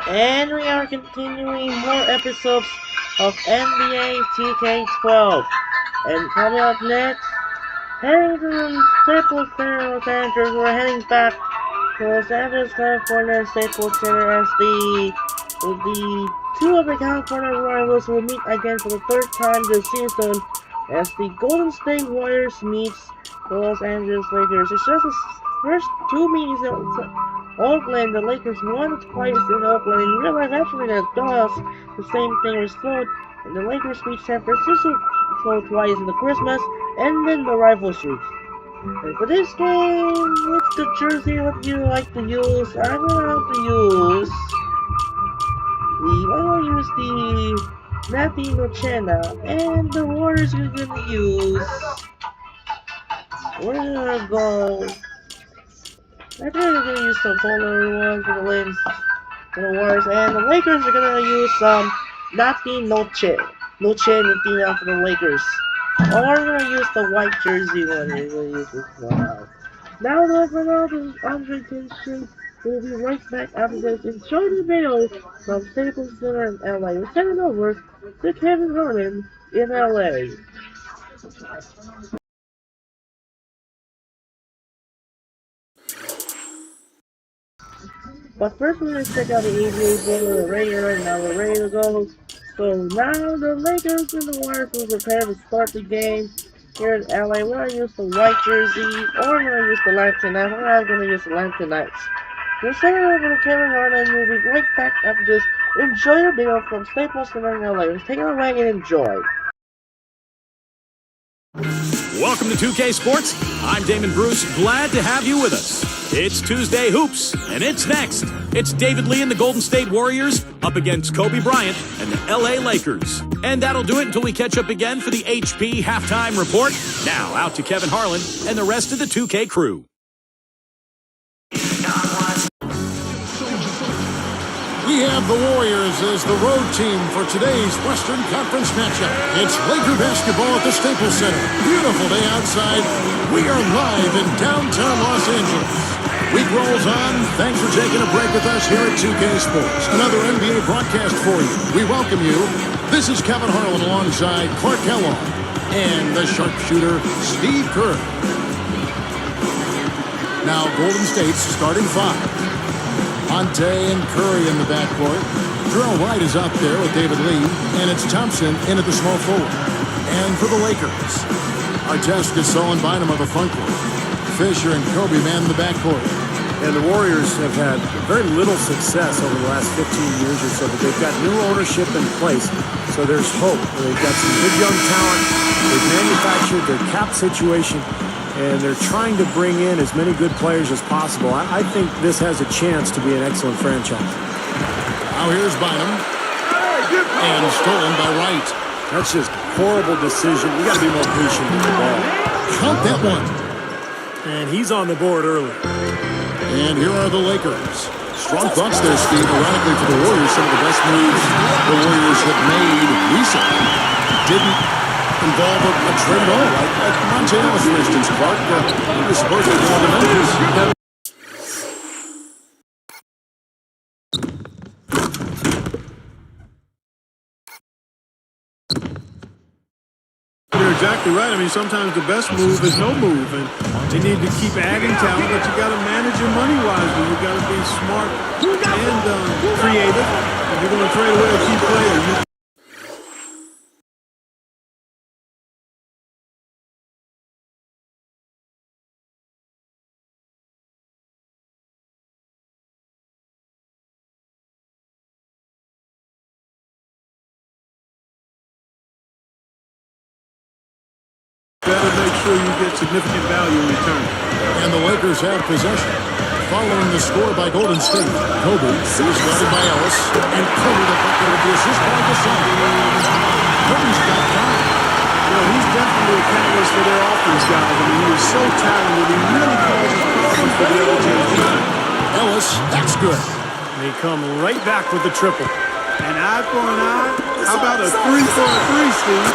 And we are continuing more episodes of NBA 2K12. And coming up next, heading to the Staples Center, Los Angeles. We're heading back to Los Angeles, California, Staples Center as the two of the California rivals will meet again for the third time this season as the Golden State Warriors meets the Los Angeles Lakers. It's just the first two meetings in Oakland. The Lakers won twice in Oakland and realized actually that Dallas, the same thing was slowed, and the Lakers beat San Francisco twice in the Christmas and then the rival streaks. And for this game, what's the jersey what you like to use? I'm gonna have to use the Matthew Nochena, and the Warriors we're gonna use. We're gonna go. I think we're gonna use some taller ones for the Lakers, for the Warriors, and the Lakers are gonna use some Nati Noche Nitina for the Lakers. Or we're gonna use the white jersey one. We're gonna use this one out. Now though, for now, this is Andre Kinshin. We'll be right back after this. Enjoy the video from Staples Center in LA. We're heading over to Kevin Harlan in LA. But first we're gonna check out the NBA board radar, and now we're ready to go. So now the Lakers and the Warriors will prepare to start the game here in LA. We're gonna use the white jersey, or we're gonna use the Lantern Knights. We're not gonna use the Lantern Knights. We'll send it over to Kevin Harlan, and we'll be right back after this. Enjoy the video from Staples Center in LA. Let's take it away and enjoy. Welcome to 2K Sports. I'm Damon Bruce. Glad to have you with us. It's Tuesday Hoops, and it's next. It's David Lee and the Golden State Warriors up against Kobe Bryant and the LA Lakers. And that'll do it until we catch up again for the HP Halftime Report. Now out to Kevin Harlan and the rest of the 2K crew. We have the Warriors as the road team for today's Western Conference matchup. It's Laker basketball at the Staples Center. Beautiful day outside. We are live in downtown Los Angeles. Week rolls on. Thanks for taking a break with us here at 2K Sports. Another NBA broadcast for you. We welcome you. This is Kevin Harlan alongside Clark Kellogg and the sharpshooter Steve Kerr. Now Golden State's starting five. Ante and Curry in the backcourt. Jarrell Wright is out there with David Lee, and it's Thompson in at the small forward. And for the Lakers, Artest, Gasol, and Bynum of the front court. Fisher and Kobe man in the backcourt. And the Warriors have had very little success over the last 15 years or so, but they've got new ownership in place, so there's hope. They've got some good young talent. They've manufactured their cap situation, and they're trying to bring in as many good players as possible. I think this has a chance to be an excellent franchise. Now here's Bynum. And stolen by Wright. That's just horrible decision. You got to be more patient with the ball. Count that one. And he's on the board early. And here are the Lakers. Strong thoughts there, Steve. Ironically for the Warriors, some of the best moves the Warriors have made recently didn't involve a trade at all. Like Monte Ellis, for instance, Clark. He was supposed to go on the Memphis. You're exactly right. I mean, sometimes the best move is no move, and they need to keep adding talent, but you got to manage your money wisely. You got to be smart and creative. If you're going to trade away a key player, better make sure you get significant value in return. And the Lakers have possession. Following the score by Golden State, Kobe is guarded by Ellis, and Kobe the bucket with the assist by Gasol. Kobe's got time. You know, he's definitely a catalyst for their offense, guys. I mean, he is so talented. He really causes problems for the other team. Ellis, that's good. They come right back with the triple. An eye for an eye. How about a 3 for a 3, Steve?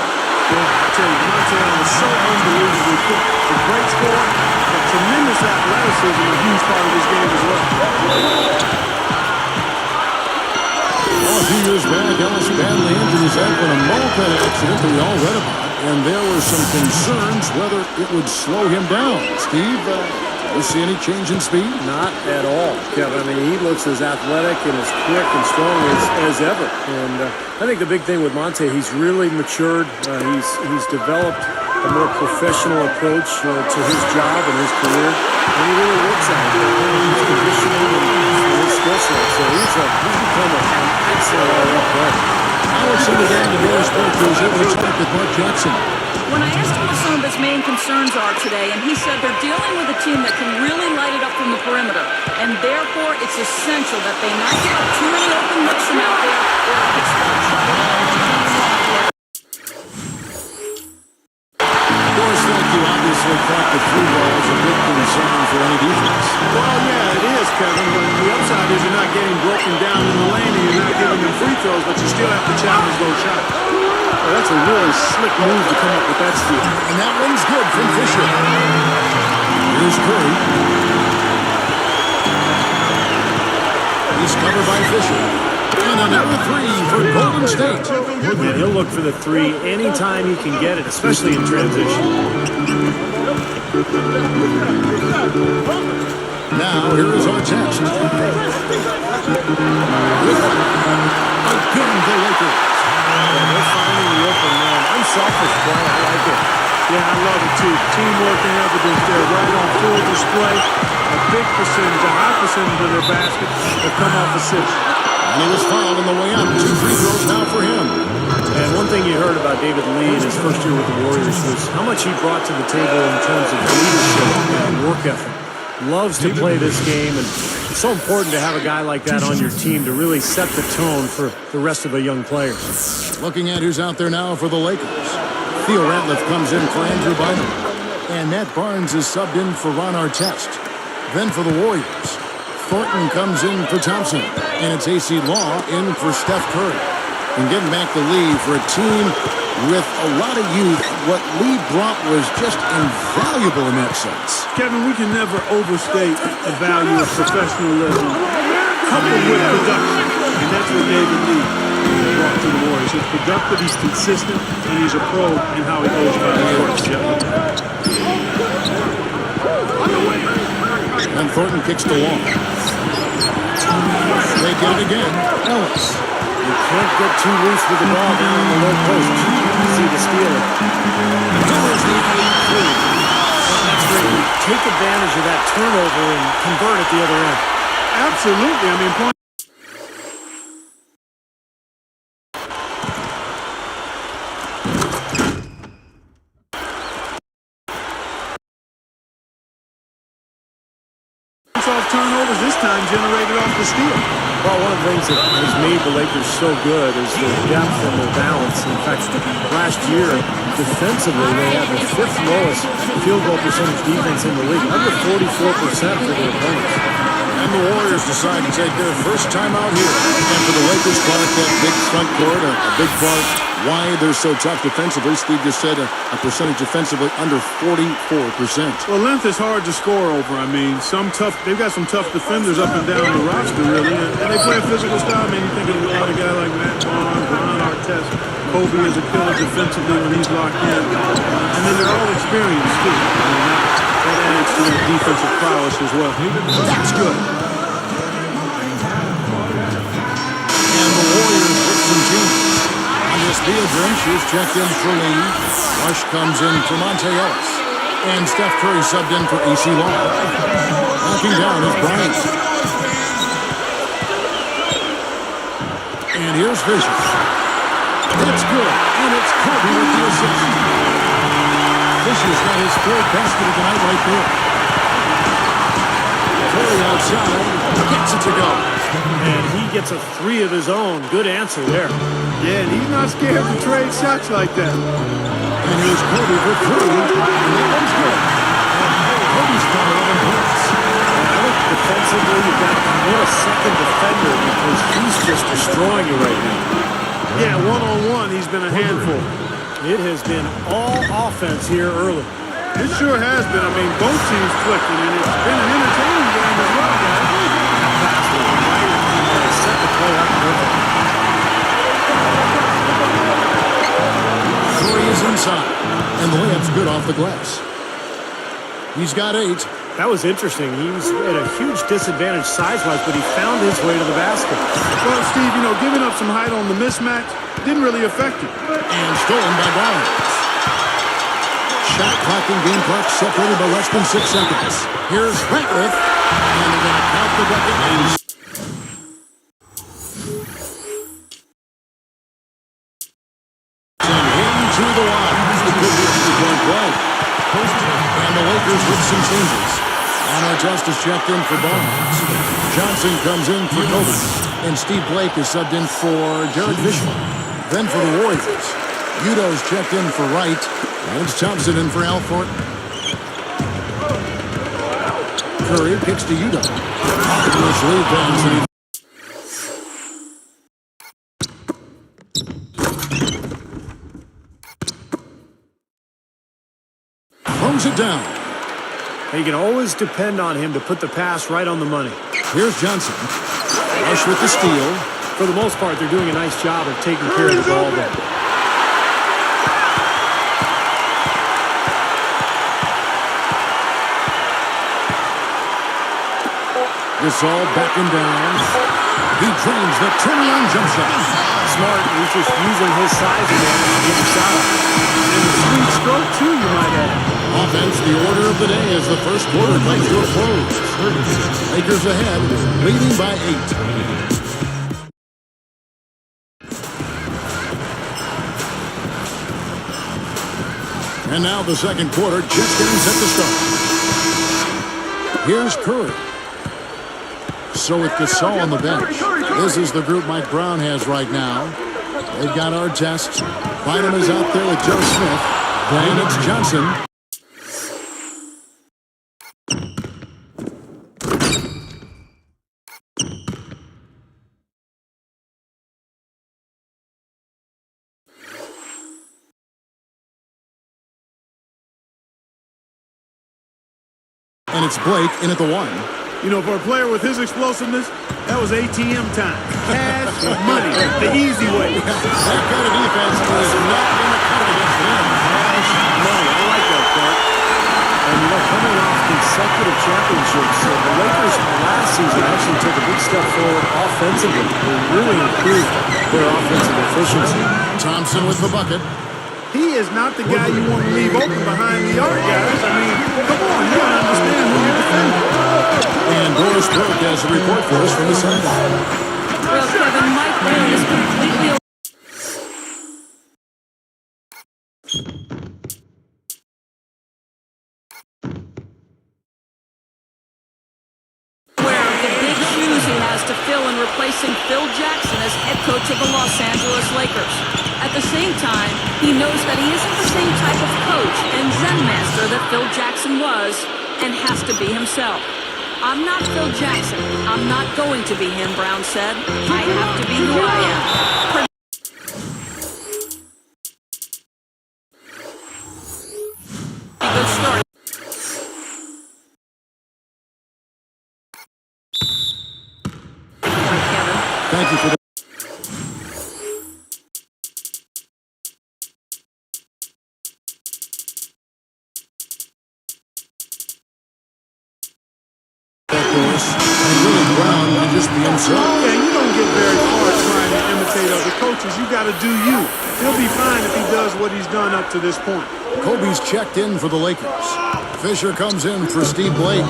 Yeah, I tell you, Montel is so unbelievably quick. A great scorer, but tremendous athleticism, a huge part of this game as well. Well, a few years back, Ellis badly injured his ankle in a moped accident that we all read about. And there were some concerns whether it would slow him down. Steve, do you see any change in speed? Not at all, Kevin. I mean, he looks as athletic and as quick and strong as ever. And I think the big thing with Monte, he's really matured. He's developed a more professional approach to his job and his career. And he really works at it. His conditioning and his skill set. So he's become an excellent all-around player. Alex in the game to Norris Breakers able to talk with Mark Jackson. When I asked him what some of his main concerns are today, and he said they're dealing with a team that can really light it up from the perimeter, and therefore it's essential that they not give up too many open looks from out there or it could start trouble. Of course, like you obviously thought the through ball is a big concern for any defense. Well, yeah, it is, Kevin. But the upside is you're not getting broken down in the lane and you're not giving them free throws, but you still have to challenge those shots. Well, that's a really slick move to come up with that steal. And that one's good from Fisher. Here's Curry. He's covered by Fisher. And another three for Golden State. And he'll look for the three anytime he can get it, especially in transition. Now, here is Artest. Again, the Lakers. They're finding the open man. Unselfish play. I like it. Yeah, I love it too. Teamwork and evidence there, right on full display. A big percentage, a high percentage of their baskets will come off assists. And he was fouled on the way up. 2 free throws now for him. And one thing you heard about David Lee in his first year with the Warriors was how much he brought to the table in terms of leadership and work ethic. Loves to play this game, and it's so important to have a guy like that on your team to really set the tone for the rest of the young players. Looking at who's out there now for the Lakers. Theo Ratliff comes in for Andrew Bynum. And Matt Barnes is subbed in for Ron Artest. Then for the Warriors, Thornton comes in for Thompson. And it's AC Law in for Steph Curry. And getting back to Lee for a team with a lot of youth, what Lee brought was just invaluable in that sense. Kevin, we can never overstate the value of professionalism coupled with production. And that's what David Lee brought to the Warriors. He's productive, he's consistent, and he's a pro in how he goes about his work. And Thornton kicks the wall. They get it again. Ellis. You can't get too loose with the ball down in the low post. You see the stealing. There's the alley three. That's great. You take advantage of that turnover and convert at the other end. Absolutely. I mean, off turnovers this time generated off the steal. Well, one of the things that has made the Lakers so good is their depth and their balance. In fact, last year, defensively, they had the 5th lowest field goal percentage defense in the league, under 44% for their opponents. And the Warriors decide to take their first time out here. And for the Lakers, Clark, that big front court, a big part why they're so tough defensively. Steve just said a percentage defensively under 44%. Well, length is hard to score over. I mean, they've got some tough defenders up and down the roster, really, and they play a physical style. I mean, you think of a guy like Matt Barnes, Ron Artest. Kobe is a killer defensively when he's locked in. And then they're all experienced, too. I mean, that adds to their defensive prowess as well. That's good. And the Warriors with some changes. Andres Biodrich is checked in for Lee. Rush comes in for Monte Ellis. And Steph Curry subbed in for AC Law. Knocking down is Bryant. And here's Fisher. It's good. And it's Kobe with the assist. Fisher's got his 4th basket of the night right there. Curry outside. Gets it to go. And he gets a 3 of his own. Good answer there. Yeah, and he's not scared to trade shots like that. And here's Kobe for 3. And that one's good. And Kobe's got 11 points. I think defensively, you've got to win a second defender because he's just destroying you right now. Yeah, one-on-one, he's been a handful. It has been all offense here early. It sure has been. I mean, both teams clicking, and it's been an entertaining game as well, guys. Set the play up perfect. is inside, and the layup's good off the glass. He's got 8. That was interesting. He was at a huge disadvantage size-wise, but he found his way to the basket. Well, Steve, giving up some height on the mismatch didn't really affect him. And stolen by Brown. Shot clock and game clock separated by less than 6 seconds. Here's Ratliff, and they're going to count the bucket. And into the line. It could be a three-point play. And the Lakers with some changes. Honor Justice checked in for Barnes. Johnson comes in for Kobe. And Steve Blake is subbed in for Derek Fisher. Then for the Warriors, Udo's checked in for Wright. And it's Thompson in for Al Thornton. Curry kicks to Udo. Offensive lead pass, and he throws it down. You can always depend on him to put the pass right on the money. Here's Johnson. Rush with the steal. For the most part, they're doing a nice job of taking care of the ball there. Gasol backing down. He drains the turnaround jump shot. Smart. He's just using his size again to get the shot up. And the sweet stroke, too, you might add. Offense, the order of the day as the first quarter comes to a close. Lakers ahead, leading by 8. And now the second quarter, just getting set to start. Here's Curry. So with Gasol on the bench, this is the group Mike Brown has right now. They've got Artest. Bynum is out there with Joe Smith. And it's Johnson. And it's Blake in at the 1. For a player with his explosiveness, that was ATM time. Cash money, the easy way. That kind of defense is not going to cut it against them. Cash money. I like that part. And coming off consecutive championships, the Lakers last season actually took a big step forward offensively. They really improved their offensive efficiency. Thompson with the bucket. He is not the guy you want to leave open behind the arc, guys. I mean, come on, you got to understand who you're defending. And Doris Burke has a report for us from the sideline. Well, Kevin, Mike Brown is completely aware of the big shoes he has to fill in replacing Phil Jackson as head coach of the Los Angeles Lakers. At the same time, he knows that he isn't the same type of coach and Zen master that Phil Jackson was and has to be himself. I'm not Phil Jackson. I'm not going to be him, Brown said. I have to be who I am. Good start. Kevin. Thank you for the Brown can just be himself. Yeah, you don't get very far trying to imitate other coaches. You got to do you. He'll be fine if he does what he's done up to this point. Kobe's checked in for the Lakers. Fisher comes in for Steve Blake.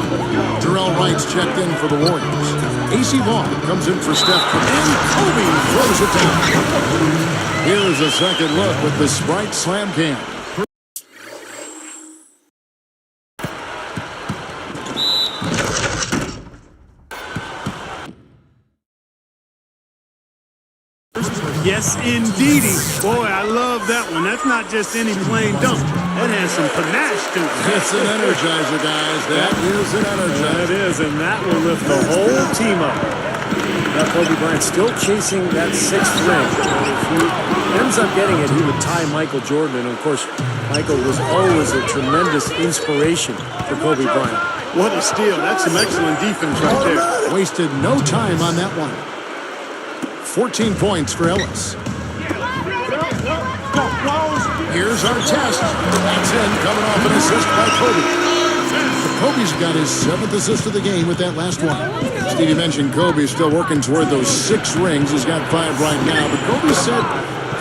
Terrell Wright's checked in for the Warriors. AC Vaughn comes in for Steph Curry. And Kobe throws it down. Here's a second look with the Sprite Slam Cam. Yes, indeedy. Boy, I love that one. That's not just any plain dunk. That has some panache to it. It's an energizer, guys. That is an energizer. That is, and that will lift the whole team up. Now Kobe Bryant still chasing that 6th ring. If he ends up getting it, he would tie Michael Jordan. And, of course, Michael was always a tremendous inspiration for Kobe Bryant. What a steal. That's some excellent defense right there. Wasted no time on that one. 14 points for Ellis. Here's our test. That's in, coming off an assist by Kobe. Kobe's got his 7th assist of the game with that last one. Stevie mentioned Kobe is still working toward those 6 rings. He's got 5 right now. But Kobe said,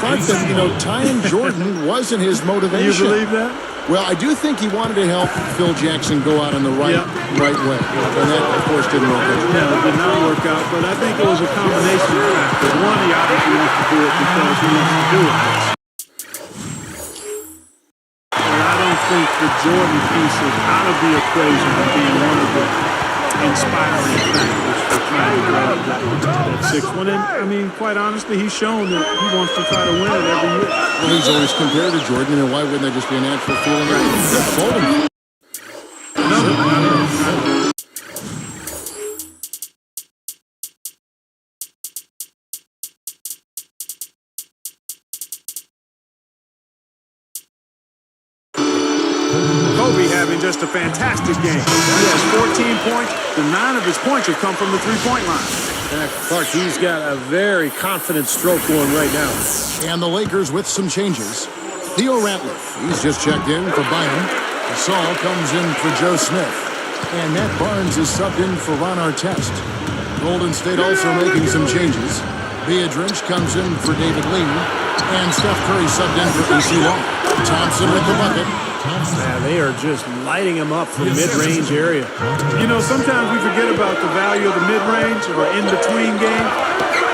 Clark, that, tying Jordan wasn't his motivation. You believe that? Well, I do think he wanted to help Phil Jackson go out on the right way. And that, of course, didn't work out. No, it did not work out. But I think it was a combination of factors. One, he obviously wants to do it because he wants to do it. I think the Jordan piece is out of the equation of being one of the inspiring factors for trying to grab that 6th one. And, I mean, quite honestly, he's shown that he wants to try to win it every year. Well, he's always compared to Jordan, and why wouldn't that just be a natural feeling? Right. Kobe having just a fantastic game. He has 14 points. The 9 of his points have come from the three-point line. Clark, he's got a very confident stroke going right now. And the Lakers with some changes. Theo Ratliff, he's just checked in for Bynum. Gasol comes in for Joe Smith. And Matt Barnes is subbed in for Ron Artest. Golden State also making some changes. Beadrich comes in for David Lee. And Steph Curry subbed in for AC Long. Thompson with the bucket. Man, they are just lighting him up from mid-range area. You know, sometimes we forget about the value of the mid-range or in-between game.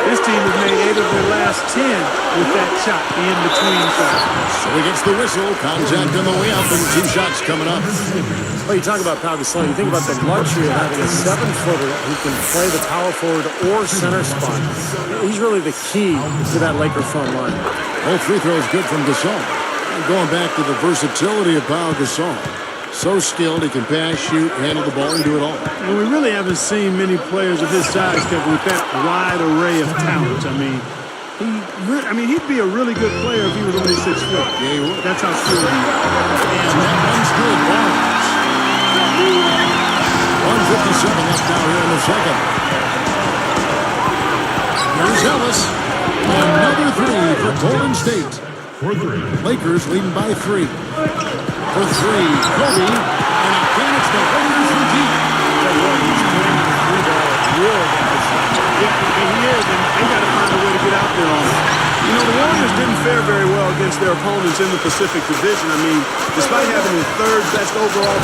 This team has made 8 of their last 10 with that shot, the in-between shot. So he gets the whistle, contact on the way up, and 2 shots coming up. Well, you talk about Pau Gasol, you think about the luxury of having a 7-footer who can play the power forward or center spot. He's really the key to that Laker front line. Both free throws good from Gasol. And going back to the versatility of Pau Gasol. So skilled, he can pass, shoot, handle the ball, and do it all. Well, we really haven't seen many players of his size, Kevin, with that wide array of talent. I mean, he'd be a really good player if he was only 6 foot. Yeah, he would. That's how skilled he is. And that one's good. Barnes. 1:57 left now here in the second. Here's Ellis. Another 3 for Golden State. Lakers leading by 3. For 3, Kobe, and again it's the Lakers from deep. Yeah, he is, and they got to find a way to get out there on him. You know, the Warriors didn't fare very well against their opponents in the Pacific Division. I mean, despite having the 3rd best overall.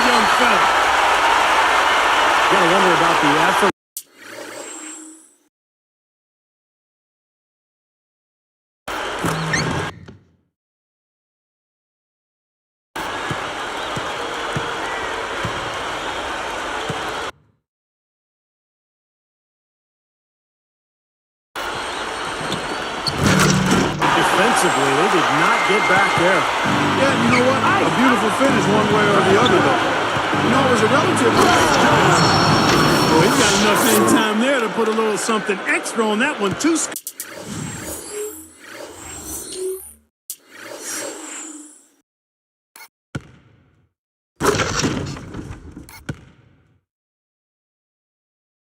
Young fella. You got to wonder about the effort. Defensively, they did not get back there. Yeah, you know what? A beautiful finish one way or the other, though. You know, it was a relative. Well, he's got enough in time there to put a little something extra on that one, too.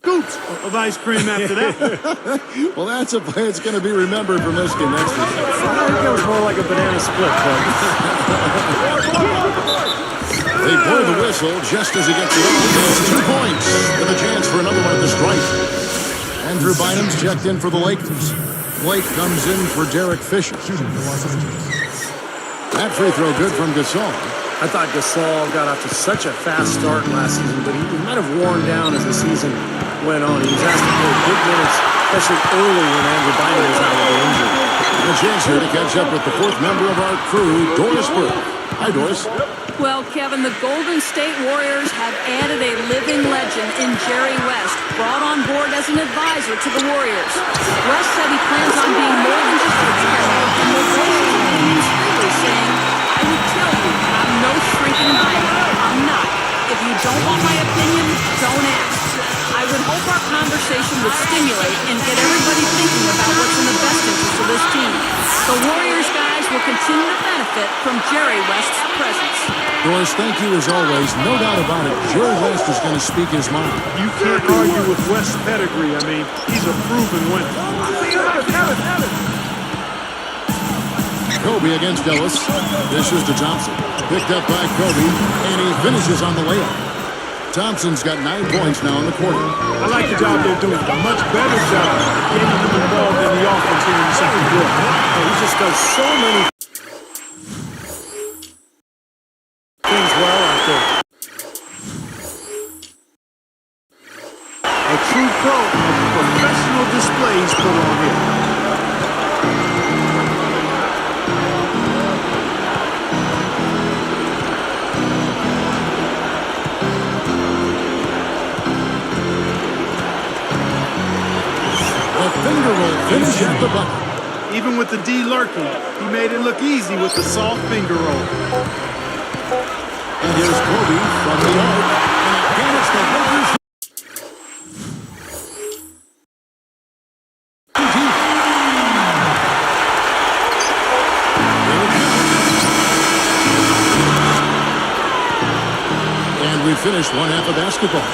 Scoops of ice cream after that. Well, that's a play that's going to be remembered from this game. That's for sure. I think it was more like a banana split, but they blow the whistle just as he gets it off. It's 2 points with a chance for another one at the stripe. Andrew Bynum's checked in for the Lakers. Blake comes in for Derek Fisher. That free throw good from Gasol. I thought Gasol got off to such a fast start last season, but he might have worn down as the season went on. He was asked to play big minutes, especially early when Andrew Bynum was out with the injury. And a chance here to catch up with the 4th member of our crew, Doris Burke. Hi, Doris. Well, Kevin, the Golden State Warriors have added a living legend in Jerry West, brought on board as an advisor to the Warriors. West said he plans on being more than just a teammate, and the voices have used freely saying, I would tell you, I'm no shrinking violet. I'm not. If you don't want my opinion, don't ask. I would hope our conversation would stimulate and get everybody thinking about what's in the best interest of this team. The Warriors guys will continue to benefit from Jerry West's presence. Doris, thank you as always. No doubt about it, Jerry West is going to speak his mind. You can't argue with West's pedigree. I mean, he's a proven winner. Kobe against Ellis. Dishes to Thompson. Picked up by Kobe, and he finishes on the layup. Thompson's got 9 points now in the quarter. I like the job they're doing. A much better job getting him involved in the offense here in the second quarter. He just does so many things well out there. A true pro of professional displays put on here. Finger roll finish at the bucket. Even with the D lurking, he made it look easy with the soft finger roll. And here's Kobe from the arc. And again, it's the Lakers. And we finish one half of basketball.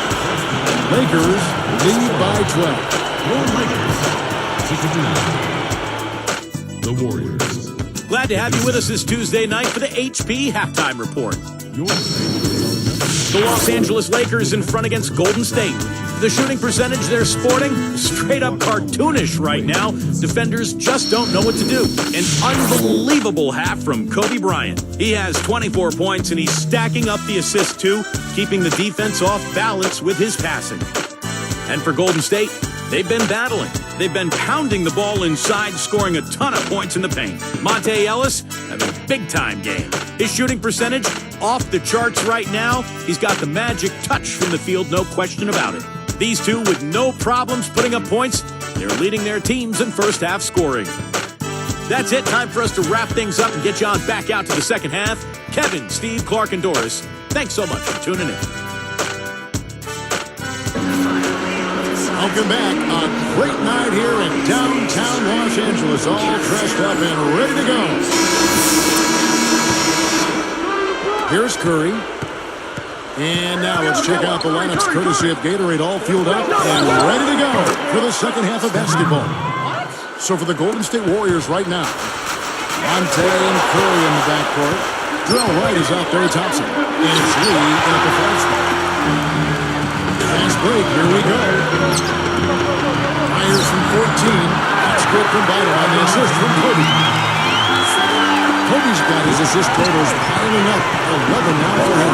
Lakers lead by 12. The Warriors. Glad to have you with us this Tuesday night for the HP Halftime Report. The Los Angeles Lakers in front against Golden State. The shooting percentage they're sporting, straight up cartoonish right now. Defenders just don't know what to do. An unbelievable half from Kobe Bryant. He has 24 points and he's stacking up the assists too, keeping the defense off balance with his passing. And for Golden State, they've been battling. They've been pounding the ball inside, scoring a ton of points in the paint. Monte Ellis having a big-time game. His shooting percentage off the charts right now. He's got the magic touch from the field, no question about it. These two with no problems putting up points. They're leading their teams in first-half scoring. That's it. Time for us to wrap things up and get you on back out to the second half. Kevin, Steve, Clark, and Doris, thanks so much for tuning in. Welcome back. A great night here in downtown Los Angeles, all dressed up and ready to go. Here's Curry. And now let's check out the lineups courtesy of Gatorade, all fueled up and ready to go for the second half of basketball. So for the Golden State Warriors right now, Monte and Curry in the backcourt. Darrell Wright is out there, Thompson. And it's Lee in at the 5 spot. Fast break, here we go. Myers from 14. That's good from Bynum on the assist from Kobe. Kobe's got his assist totals piling up. 11 now for him.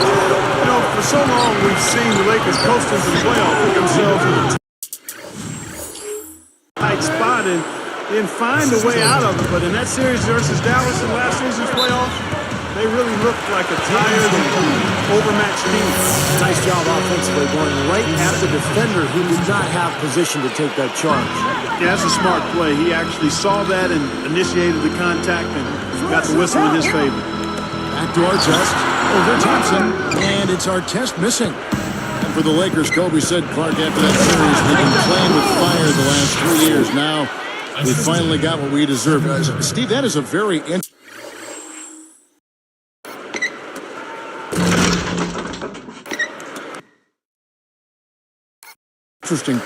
You know, for so long we've seen the Lakers coast into the playoffs, put themselves in a tight spot and then find a way out of it. But in that series versus Dallas in last season's playoffs, they really looked like a tired and overmatched team. Nice job offensively, going right at the defender who did not have position to take that charge. Yeah, that's a smart play. He actually saw that and initiated the contact and got the whistle in his favor. Back to Artest, over Thompson, and it's Artest missing. And for the Lakers, Kobe said, Clark, after that series, we've been playing with fire the last 3 years. Now, we finally got what we deserve. Steve, that is a very interesting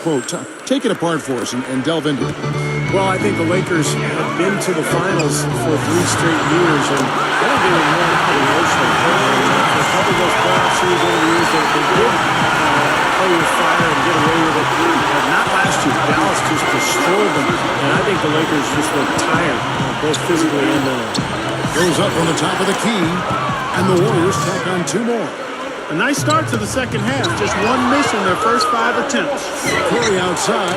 quote. Take it apart for us and delve into it. Well, I think the Lakers have been to the finals for 3 straight years, and I think they were more emotional. For a couple of those playoff series over the years, they did play with fire and get away with it. But not last year. Dallas just destroyed them, and I think the Lakers just look tired, both physically and mentally. Goes up from the top of the key, and the Warriors tack on 2 more. A nice start to the second half. Just 1 miss in their first 5 attempts. Curry outside,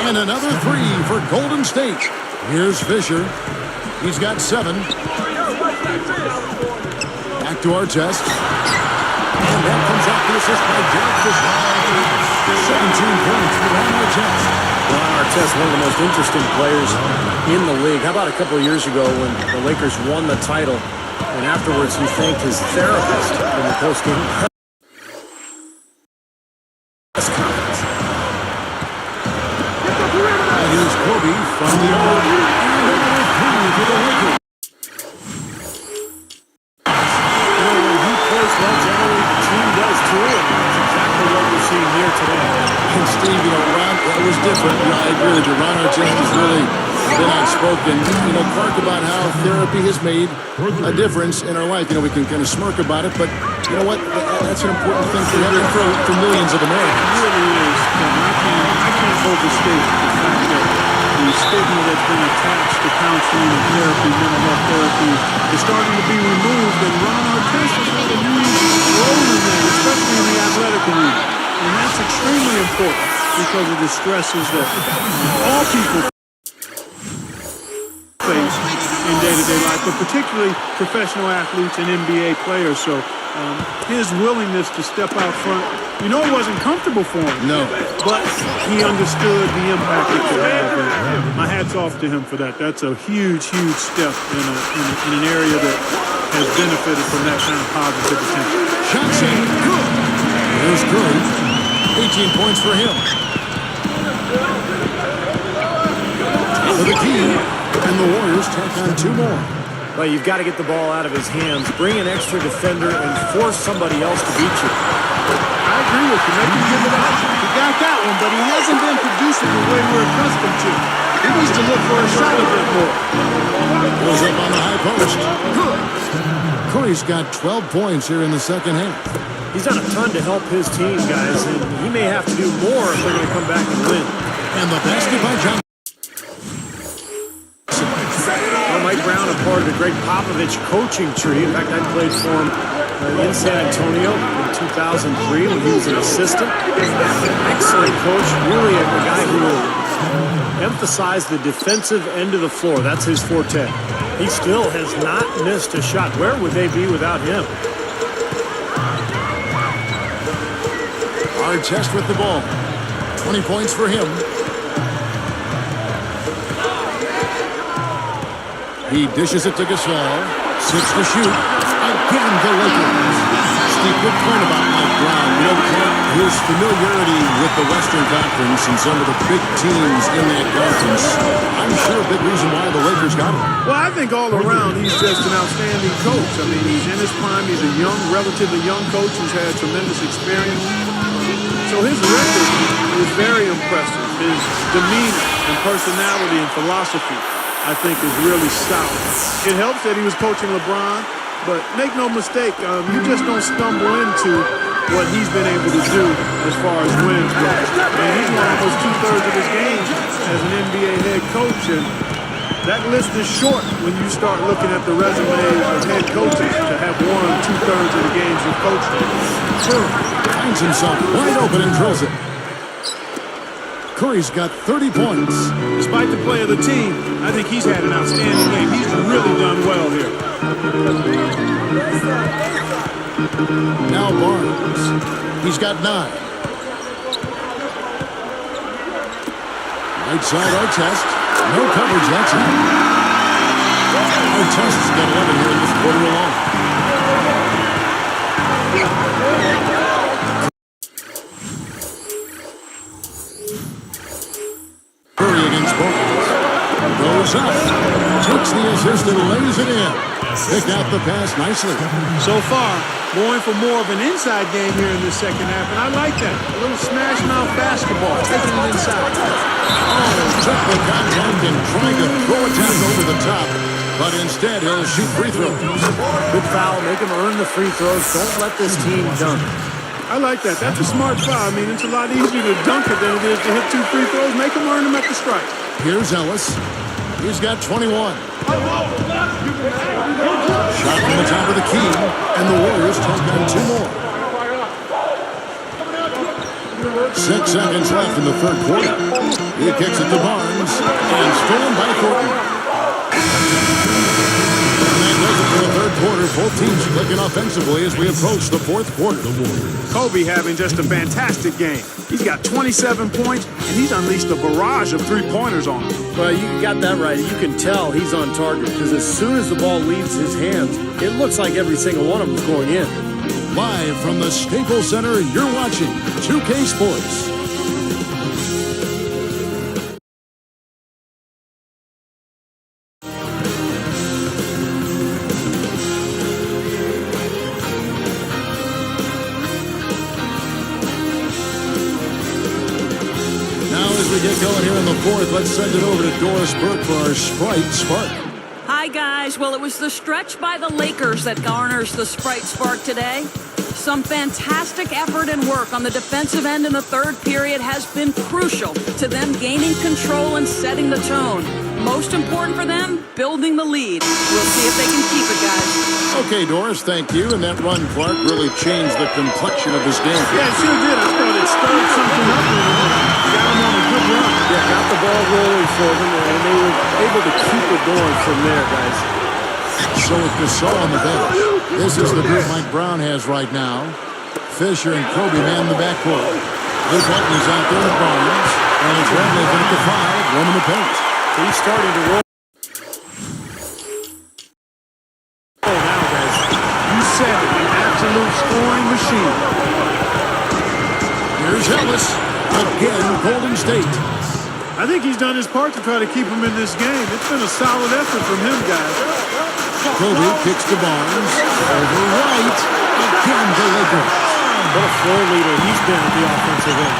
and another 3 for Golden State. Here's Fisher. He's got 7. Back to Artest. And that comes off the assist by Derek Fisher. 17 points for Ron Artest. Ron Artest, one of the most interesting players in the league. How about a couple of years ago when the Lakers won the title? And afterwards, he thanked his therapist in the post-game press conference. And here's Kobe from the arc. And another 3 for the Lakers. You know, when he plays well, generally the team does too, and that's exactly what we're seeing here today. And Steve, Ron, that was different. I agree with you. Ron Artest is really been outspoken, Clark, about how therapy has made a difference in our life. We can kind of smirk about it, but you know what? That's an important thing for millions of Americans. It really is. I can't overstate the fact that the stigma that's been attached to counseling and therapy, mental health therapy, is starting to be removed, and Ron Artest has had a huge role in that, especially in the athletic arena. And that's extremely important because of the stresses that all people face in day-to-day life, but particularly professional athletes and NBA players. So his willingness to step out front, it wasn't comfortable for him. No. But he understood the impact it could have. And my hat's off to him for that. That's a huge, huge step in an area that has benefited from that kind of positive attention. Johnson, good. Here's Curry. 18 points for him. For the key, and the Warriors take on 2 more. Well, you've got to get the ball out of his hands, bring an extra defender, and force somebody else to beat you. I agree with you. Make him give it up. He got that one, but he hasn't been producing the way we're accustomed to. He needs to look for a shot a bit more. Goes up on the high post. Good. Curry's got 12 points here in the second half. He's done a ton to help his team, guys, and he may have to do more if they're going to come back and win. And the basket by Johnson. Mike Brown, a part of the Greg Popovich coaching tree. In fact, I played for him in San Antonio in 2003 when he was an assistant. Excellent coach, really a guy who will emphasize the defensive end of the floor. That's his forte. He still has not missed a shot. Where would they be without him? Artest with the ball. 20 points for him. He dishes it to Gasol. 6 to shoot. Again, the Lakers. Steve, good point about Mike Brown. Clark, his familiarity with the Western Conference and some of the big teams in that conference, I'm sure a big reason why the Lakers got him. Well, I think all around he's just an outstanding coach. I mean, he's in his prime. He's a relatively young coach who's had tremendous experience. So his record is very impressive. His demeanor and personality and philosophy, I think, is really solid. It helps that he was coaching LeBron, but make no mistake, you just don't stumble into what he's been able to do as far as wins go. And he's won almost 2/3 of his games as an NBA head coach, and that list is short when you start looking at the resumes of head coaches to have won 2/3 of the games you've coached in. Curry finds himself wide open and drills it. Curry's got 30 points. Despite the play of the team, I think he's had an outstanding game. He's really done well here. Now Barnes. He's got 9. Right side Artest. No coverage, that's it. Artest's got 11 here in this quarter alone. Curry against Barnes. Goes up. Takes the assist and lays it in. Picked out the pass nicely. So far, going for more of an inside game here in the second half, and I like that. A little smash mouth basketball, taking it inside. Oh, took the contact and tried to throw it down over the top, but instead he'll shoot free throws. Good foul, make him earn the free throws. Don't let this team dunk. I like that. That's a smart foul. I mean, it's a lot easier to dunk it than it is to hit 2 free throws. Make him earn them at the stripe. Here's Ellis. He's got 21. Shot from the top of the key, and the Warriors take on 2 more. 6 seconds left in the third quarter. He kicks it to Barnes, and stolen by Thornton. And that does it for the third quarter. Both teams clicking offensively as we approach the fourth quarter. Kobe having just a fantastic game. He's got 27 points, and he's unleashed a barrage of three-pointers on him. Well, you got that right. You can tell he's on target because as soon as the ball leaves his hands, it looks like every single one of them is going in. Live from the Staples Center, you're watching 2K Sports. Now as we get going here in the fourth. Let's send it over to Doris Burke for our Sprite Spark. Hi, guys. Well, it was the stretch by the Lakers that garners the Sprite Spark today. Some fantastic effort and work on the defensive end in the third period has been crucial to them gaining control and setting the tone. Most important for them, building the lead. We'll see if they can keep it, guys. Okay, Doris, thank you. And that run, Clark, really changed the complexion of this game. Yeah, it sure did. I thought it stirred something up in them. Got them on a good run. Yeah, got the ball rolling for them, and they were able to keep it going from there, guys. So with Gasol on the bench, this is the group Mike Brown has right now. Fisher and Kobe man in the backcourt. Luke Walton is out there with Barnes. And it's Radley back to 5, one in the paint. He's starting to roll. Oh, now, guys. You said it, an absolute scoring machine. Here's Ellis. Again, Golden State. I think he's done his part to try to keep him in this game. It's been a solid effort from him, guys. Kobe kicks to Barnes. Over right. Again, the Lakers. What a floor leader he's been at the offensive end.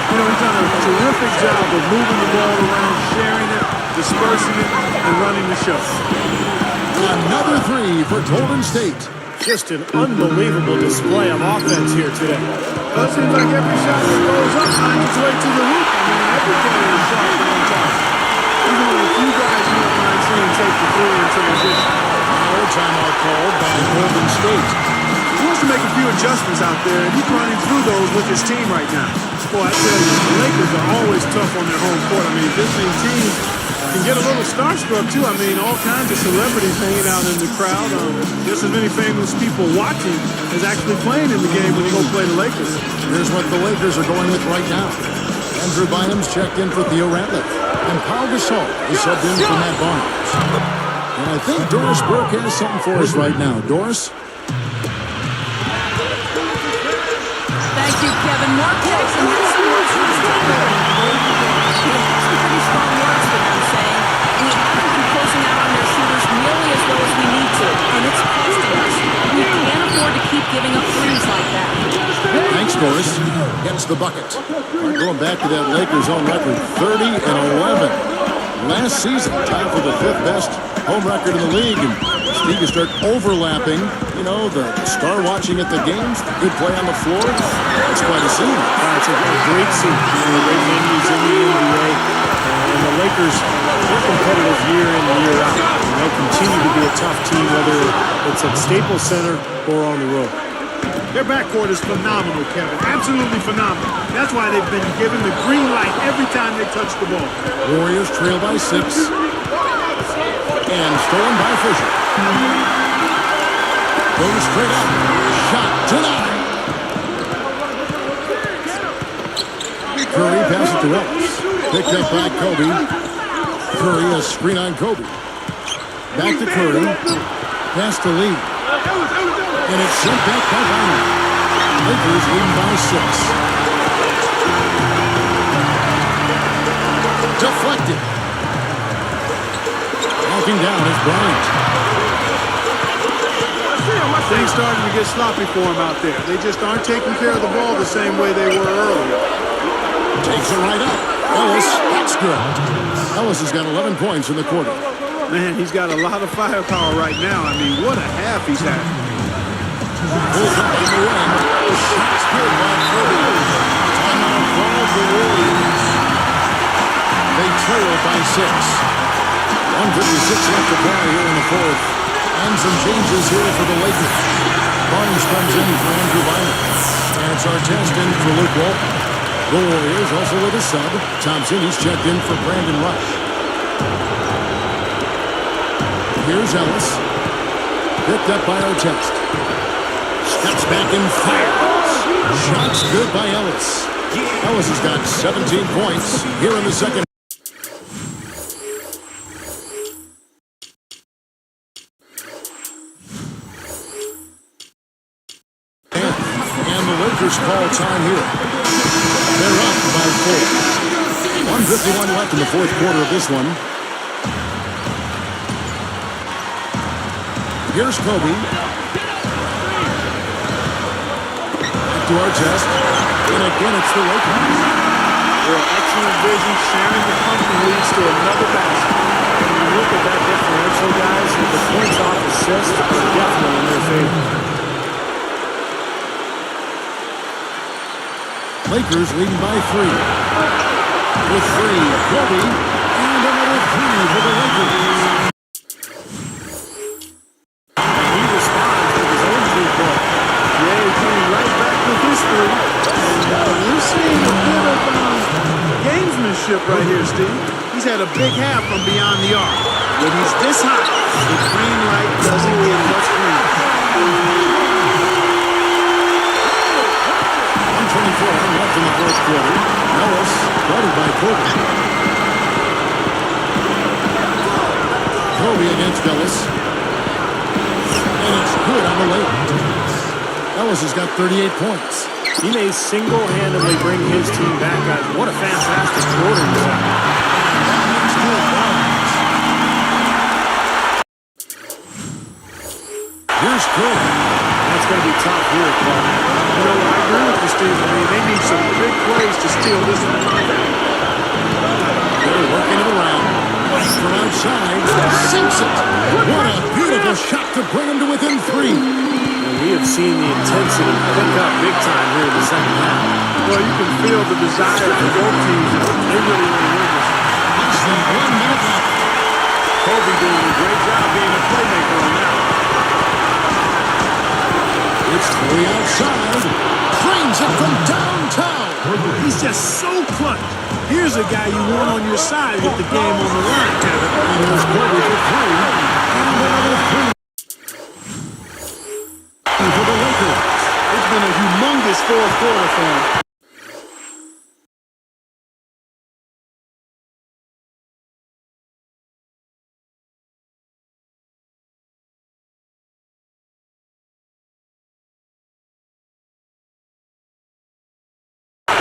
You know, he's done a terrific job of moving the ball around, sharing it, dispersing it, and running the show. Another 3 for Golden State. Just an unbelievable display of offense here today. Well, it seems like every shot that goes up finds its way to the hoop. I mean, every player is sharp on top. Even with a few guys you don't mind seeing take the 3 in transition. No timeout called by Golden State. He wants to make a few adjustments out there, and he's running through those with his team right now. Boy, I tell you, the Lakers are always tough on their home court. I mean, visiting teams can get a little starstruck, too. I mean, all kinds of celebrities hanging out in the crowd. Just as many famous people watching as actually playing in the game when they go play the Lakers. Here's what the Lakers are going with right now. Andrew Bynum's checked in for Theo Ratliff. And Paul Gasol is subbed in for Matt Barnes. And I think Doris Burke has something for us right now. Doris? Thank you, Kevin. Mark Jackson has some words for his team. He had some pretty strong words for them, saying, we haven't been closing out on their shooters nearly as well as we need to, and it's costing us. We can't afford to keep giving up threes like that. Thanks, Doris. Gets the bucket. We're going back to that Lakers home record, 30-11. Last season, tied for the 5th best home record in the league. And Steve, you start overlapping, you know, the star watching at the games, the good play on the floor. It's quite a scene. It's a great scene. One of the great venues in the NBA. And the Lakers, they're competitive year in and year out. And they continue to be a tough team, whether it's at Staples Center or on the road. Their backcourt is phenomenal, Kevin. Absolutely phenomenal. That's why they've been given the green light every time they touch the ball. Warriors trail by 6. And stolen by Fisher. Goes straight up. Shot denied. Curry passes to Ellis. Picked up by Kobe. Curry, a screen on Kobe. Back to Curry. Pass to Lee. And it's sent back by Bynum. Lakers leading by 6. Deflected. Walking down is Bryant. Things starting to get sloppy for him out there. They just aren't taking care of the ball the same way they were earlier. Takes it right up. Ellis, that's good. Ellis has got 11 points in the quarter. Man, he's got a lot of firepower right now. I mean, what a half he's had. Pulls up on the wing. The shot's good by Kobe. Timeout called the Warriors. They trail by 6. 1:56 left to play here in the fourth. And some changes here for the Lakers. Barnes comes in for Andrew Bynum. And it's Artest in for Luke Walton. The Warriors also with a sub. Thompson, he's checked in for Brandon Rush. Here's Ellis. Picked up by Artest. Steps back and fires. Shots good by Ellis. Ellis has got 17 points here in the second. And the Lakers call time here. They're up by 4. 1:51 left in the fourth quarter of this one. Here's Kobe. To Artest, and again it's the Lakers. Well, excellent vision. Sharing the pumpkin leads to another basket. When you look at that differential, guys, the points off assists are definitely in their favor. Lakers leading by 3. With 3, Kobe, and another 3 for the Lakers. And he responds with his own 3-point. Yeah, he came right back with his three. And we're seeing a bit of gamesmanship right here, Steve. He's had a big half from beyond the arc. When he's this hot, the green light doesn't get much green. 124 left in the fourth quarter. Ellis guarded by Kobe. Kobe against Ellis. And it's good on the late. Ellis has got 38 points. He may single-handedly bring his team back, guys. What a fantastic quarter he's had. Here's Kobe. That's going to be tough here, Clark. You know, I agree with you, Steve. I mean, they need some big plays to steal this one. They're working it around. From outside, sinks it. What a beautiful shot to bring him to within 3. And we have seen the intensity pick up big time here in the second half. Well, you can feel the desire for both teams. They really want to win this. Less than 1 minute left. Kobe doing a great job being a playmaker on that. It's 3 outside. Drains it from downtown. He's just so clutch. Here's a guy you want on your side with the game on the line, Kevin. And there's Kobe for 3. And another 3. For the Lakers. It's been a humongous fourth quarter for him.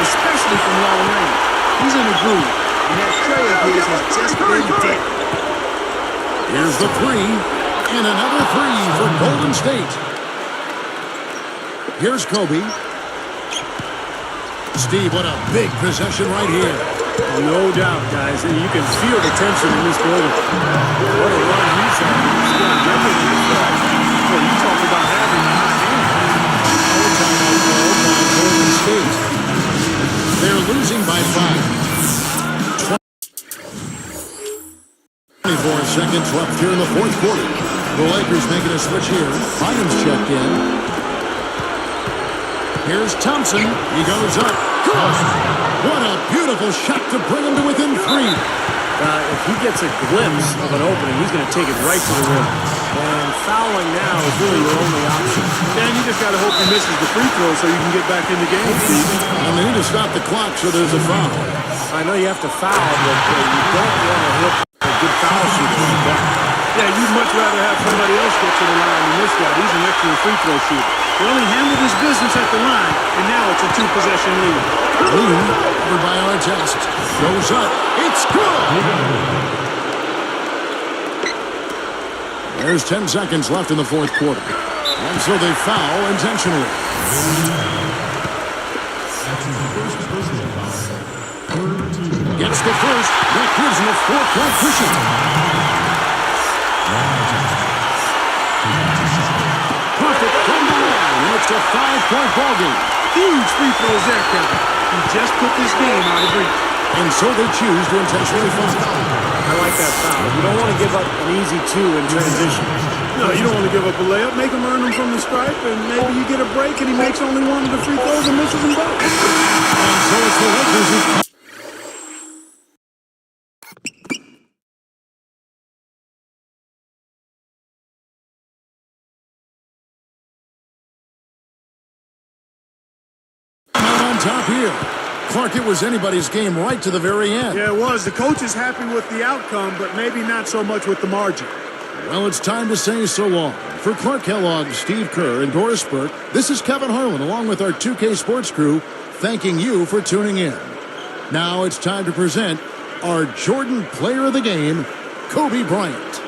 Especially from long range. He's in a groove, and that tray of his has just been dead. Here's the 3. And another 3 for Golden State. Here's Kobe. Steve, what a big possession right here. No doubt, guys. And you can feel the tension in this building. What a run he's had. He's got recognize that. Well, you talk about having a hot hand. Overtime out goal by Golden State. They're losing by 5. 24 seconds left here in the fourth quarter. The Lakers making a switch here. Bynum's checked in. Here's Thompson. He goes up. Good! What a beautiful shot to bring him to within 3. If he gets a glimpse of an opening, he's going to take it right to the rim. And fouling now is really your only option. Dan, you just got to hope he misses the free throw so you can get back in the game, Steve. And they need to stop the clock, so there's a foul. I know you have to foul, but you don't want to hit a good foul shooter like that. Yeah, you'd much rather have somebody else get to the line than this guy. He's an excellent free throw shooter. He only handled his business at the line, and now it's a 2-possession lead. Lee, over by Artest, goes up. It's good! There's 10 seconds left in the fourth quarter. And so they foul intentionally. Gets the first. That gives him a 4-point cushion. Perfect from the line. And it's a 5-point ballgame. Huge free throws there, Kevin. He just put this game out of reach. And so they choose to intentionally foul. I like that foul. You don't want to give up an easy 2 in transition. No, you don't want to give up a layup. Make him earn them from the stripe, and maybe you get a break and he makes only one of the free throws and misses them both. And so it's the Lakers who... on top here. Clark, it was anybody's game right to the very end. Yeah, it was. The coach is happy with the outcome, but maybe not so much with the margin. Well, it's time to say so long. For Clark Kellogg, Steve Kerr, and Doris Burke, this is Kevin Harlan along with our 2K Sports crew, thanking you for tuning in. Now it's time to present our Jordan Player of the Game, Kobe Bryant.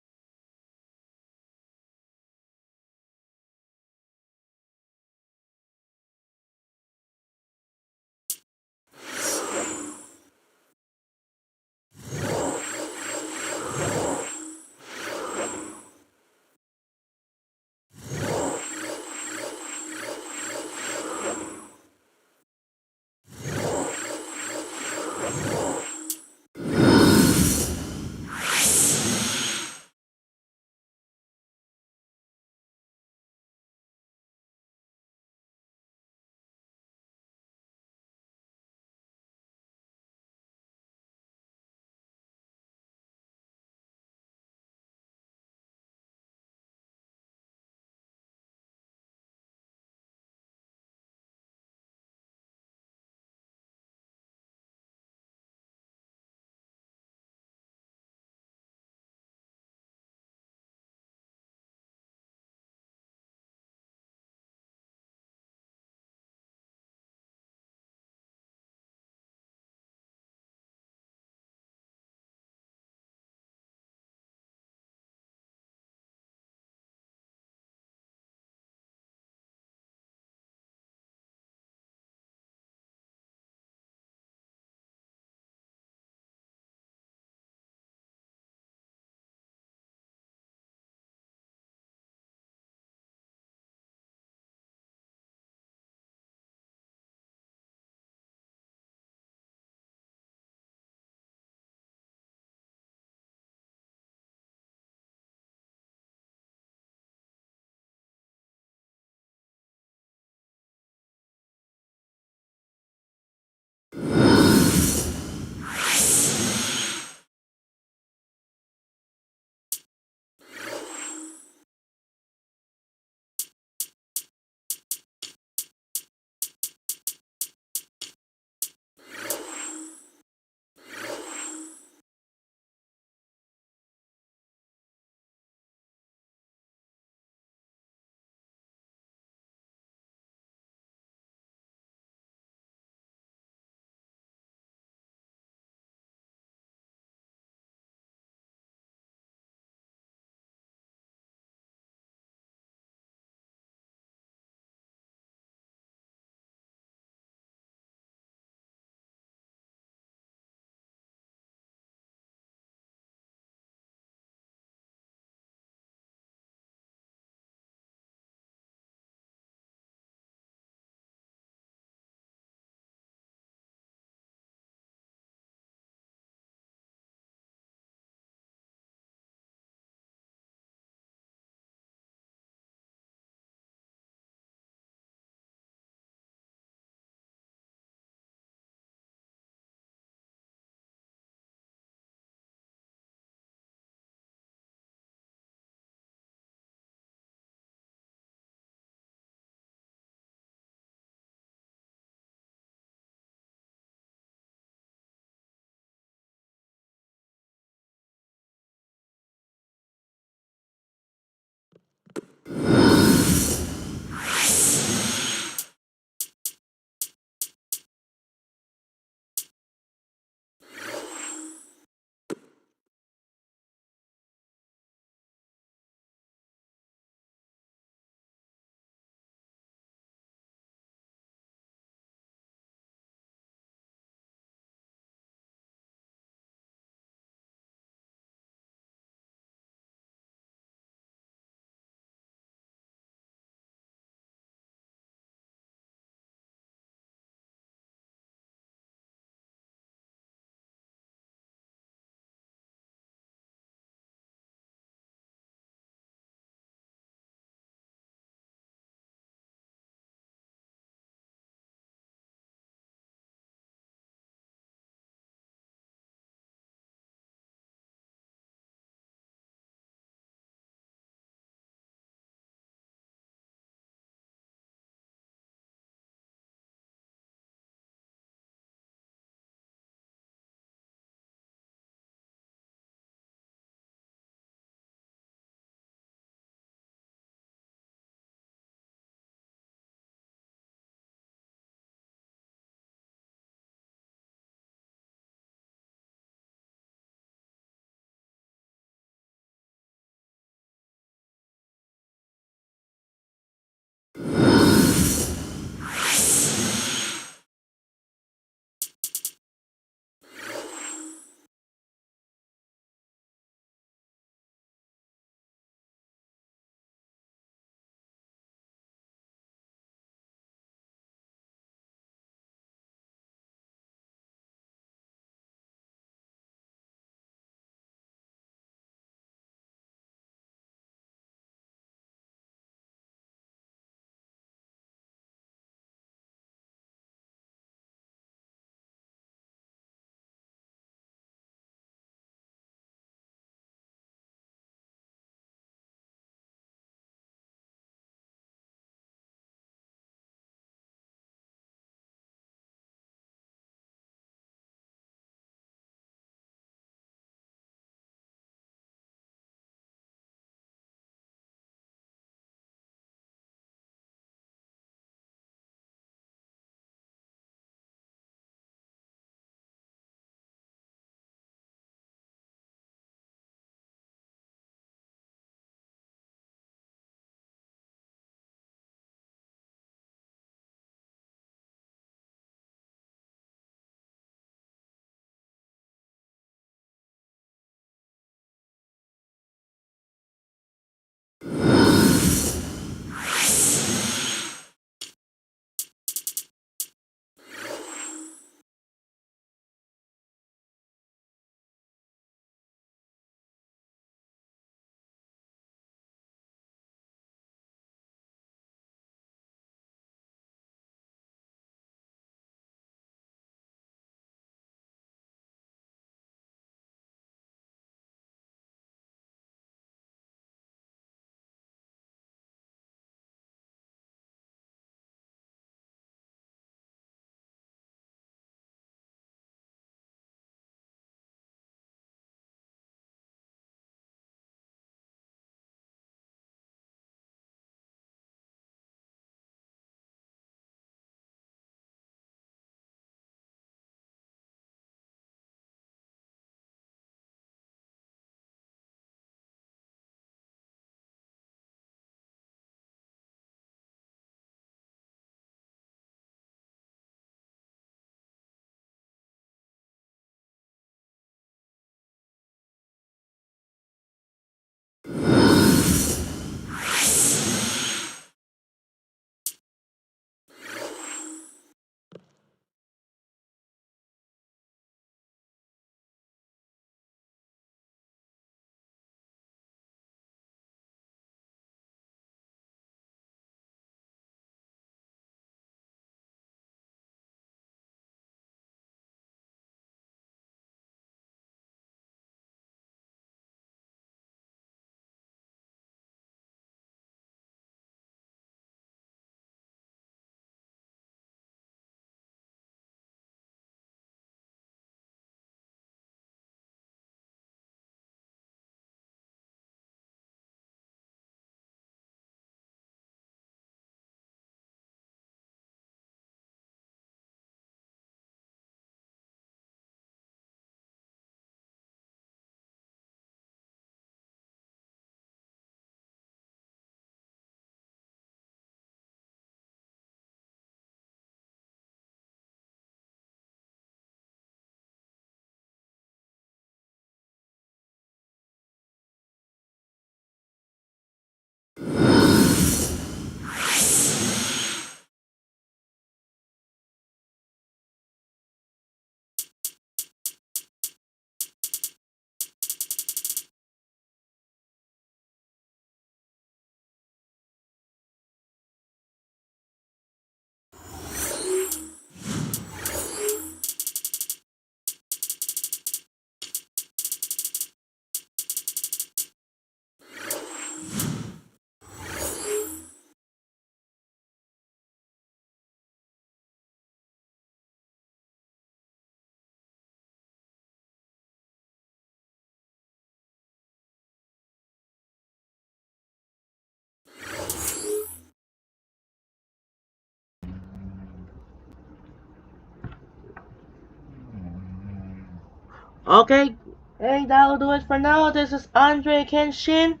Okay, hey, that'll do it for now. This is Andre Kenshin.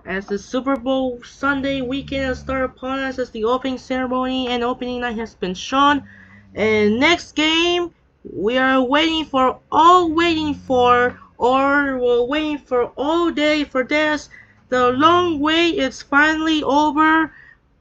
As the Super Bowl Sunday weekend has started upon us, as the opening ceremony and opening night has been shown. And next game, we are we're waiting for all day for this. The long wait is finally over.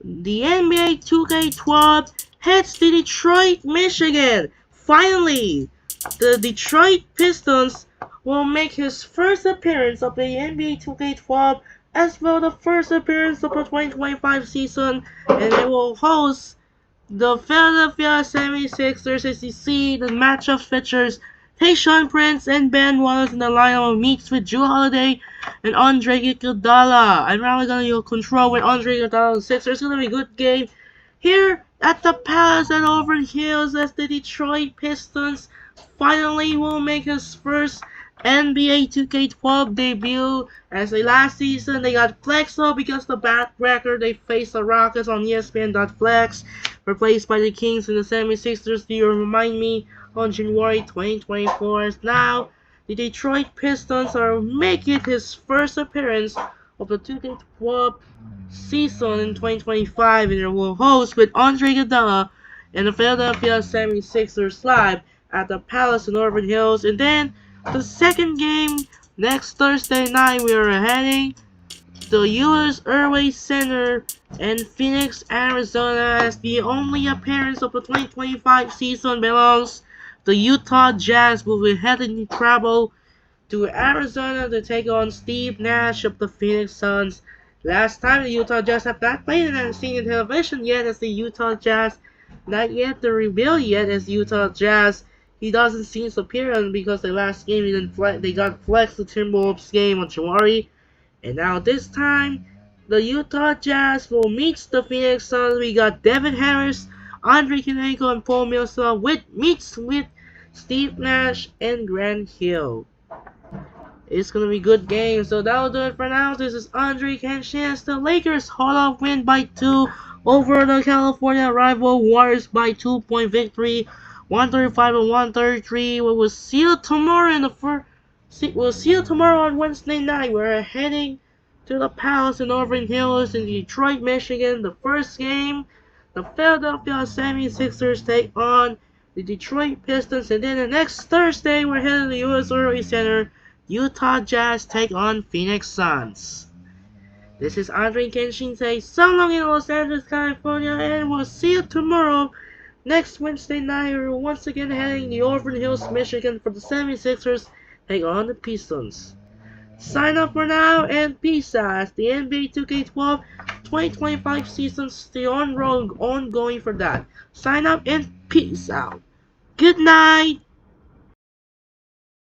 The NBA 2K12 heads to Detroit, Michigan. Finally, the Detroit Pistons will make his first appearance of the NBA 2K12 as well the first appearance of the 2025 season, and they will host the Philadelphia 76ers. As you see, the matchup features Tayshaun Prince and Ben Wallace in the lineup meets with Jrue Holiday and Andre Iguodala. I'm probably gonna control with Andre Iguodala and Sixers. It's gonna be a good game here at the Palace at Auburn Hills as the Detroit Pistons finally will make his first NBA 2K12 debut. As the last season they got flexed up because the bad record they faced the Rockets on ESPN.flex, replaced by the Kings and the 76ers. Do you remind me on January 2024? As now the Detroit Pistons are making his first appearance of the 2K12 season in 2025, and it will host with Andre Iguodala and the Philadelphia 76ers live at the Palace in Auburn Hills. And then the second game next Thursday night, we are heading to US Airways Center in Phoenix, Arizona, as the only appearance of the 2025 season belongs the Utah Jazz. Will be heading to travel to Arizona to take on Steve Nash of the Phoenix Suns. Last time the Utah Jazz have not played and seen in television yet as the Utah Jazz, not yet the reveal yet as Utah Jazz. He doesn't seem superior because the last game they got flexed the Timberwolves game on January, and now this time the Utah Jazz will meet the Phoenix Suns. We got Devin Harris, Andre Kirilenko, and Paul Millsap meets with Steve Nash and Grant Hill. It's gonna be a good game. So that'll do it for now. This is Andre Kenshin. The Lakers hold off win by 2 over the California rival Warriors by 2-point victory, 135 and 133. We will see you tomorrow We'll see you tomorrow on Wednesday night. We're heading to the Palace in Auburn Hills in Detroit, Michigan. The first game, the Philadelphia 76ers take on the Detroit Pistons, and then the next Thursday we're heading to the US Airways Center. Utah Jazz take on Phoenix Suns. This is Andre Kenshin saying so long in Los Angeles, California, and we'll see you tomorrow. Next Wednesday night, we're once again heading to Auburn Hills, Michigan for the 76ers take on the Pistons. Sign up for now and peace out. As the NBA 2K12 2025 season still ongoing for that. Sign up and peace out. Good night.